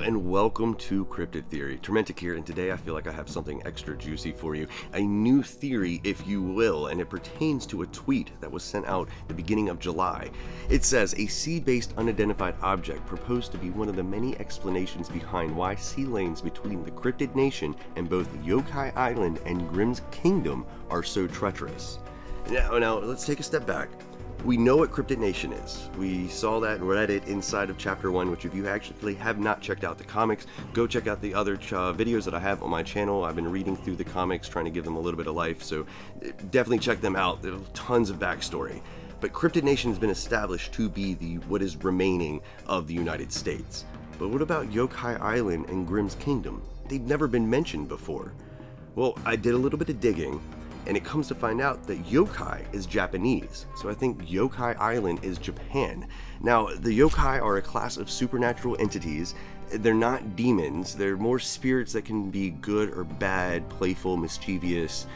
Hello and welcome to Cryptid Theory. Tormentic here, and today I feel like I have something extra juicy for you. A new theory, if you will, and it pertains to a tweet that was sent out the beginning of July. It says, a sea-based unidentified object proposed to be one of the many explanations behind why sea lanes between the Cryptid Nation and both Yokai Island and Grimm's Kingdom are so treacherous. Now, let's take a step back. We know what Cryptid Nation is. We saw that and read it inside of Chapter 1, which if you actually have not checked out the comics, go check out the other videos that I have on my channel. I've been reading through the comics, trying to give them a little bit of life, so definitely check them out. There's tons of backstory. But Cryptid Nation has been established to be what is remaining of the United States. But what about Yokai Island and Grimm's Kingdom? They've never been mentioned before. Well, I did a little bit of digging, and it comes to find out that yokai is Japanese, so I think Yokai Island is Japan. Now, the yokai are a class of supernatural entities. They're not demons, they're more spirits that can be good or bad, playful, mischievous.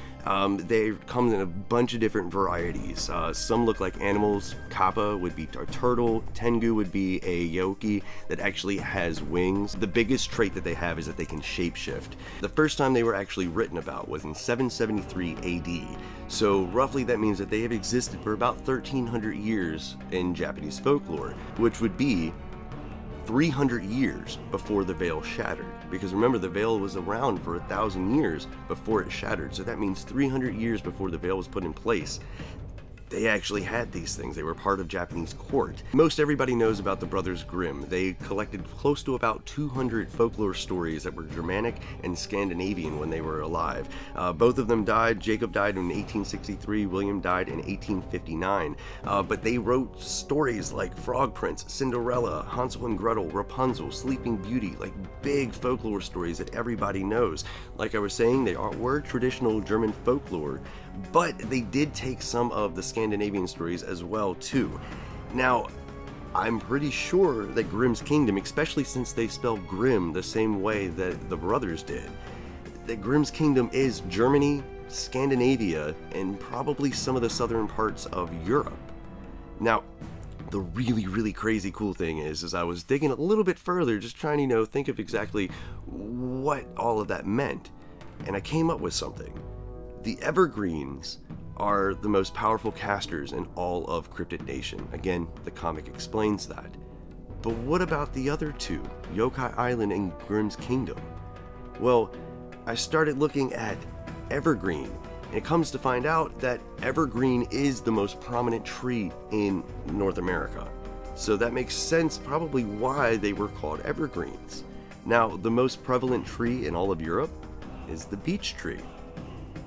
They come in a bunch of different varieties. Some look like animals. Kappa would be a turtle. Tengu would be a yokai that actually has wings. The biggest trait that they have is that they can shapeshift. The first time they were actually written about was in 773 AD. So roughly that means that they have existed for about 1300 years in Japanese folklore, which would be 300 years before the veil shattered, because remember, the veil was around for 1,000 years before it shattered, so that means 300 years before the veil was put in place. They actually had these things. They were part of Japanese court. Most everybody knows about the brothers Grimm. They collected close to about 200 folklore stories that were Germanic and Scandinavian when they were alive. Both of them died. Jacob died in 1863, William died in 1859. But they wrote stories like Frog Prince, Cinderella, Hansel and Gretel, Rapunzel, Sleeping Beauty, like big folklore stories that everybody knows. Like I was saying, they were traditional German folklore, but they did take some of the Scandinavian stories as well too. Now, I'm pretty sure that Grimm's Kingdom, especially since they spell Grimm the same way that the brothers did, that Grimm's Kingdom is Germany, Scandinavia, and probably some of the southern parts of Europe. Now, the really crazy cool thing is I was digging a little bit further, just trying to, think of exactly what all of that meant, and I came up with something. The Evergreens are the most powerful casters in all of Cryptid Nation. Again, the comic explains that. But what about the other two, Yokai Island and Grimm's Kingdom? Well, I started looking at Evergreen, and it comes to find out that Evergreen is the most prominent tree in North America. So that makes sense probably why they were called Evergreens. Now, the most prevalent tree in all of Europe is the beech tree.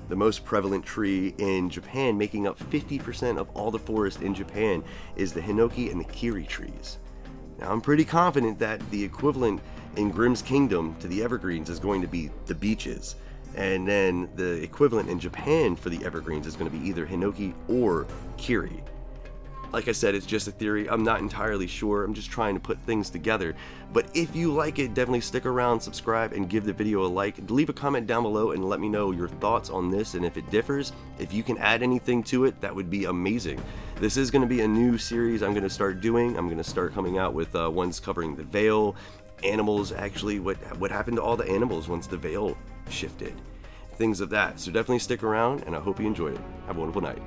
The most prevalent tree in Japan, making up 50% of all the forest in Japan, is the hinoki and the kiri trees. Now, I'm pretty confident that the equivalent in Grimm's Kingdom to the evergreens is going to be the beeches, and then the equivalent in Japan for the evergreens is going to be either hinoki or kiri. Like I said, it's just a theory. I'm not entirely sure. I'm just trying to put things together. But if you like it, definitely stick around, subscribe, and give the video a like. Leave a comment down below and let me know your thoughts on this, and if it differs, if you can add anything to it, that would be amazing. This is going to be a new series I'm going to start doing. I'm going to start coming out with ones covering the veil, animals, actually, what happened to all the animals once the veil shifted. Things of that. So definitely stick around, and I hope you enjoy it. Have a wonderful night.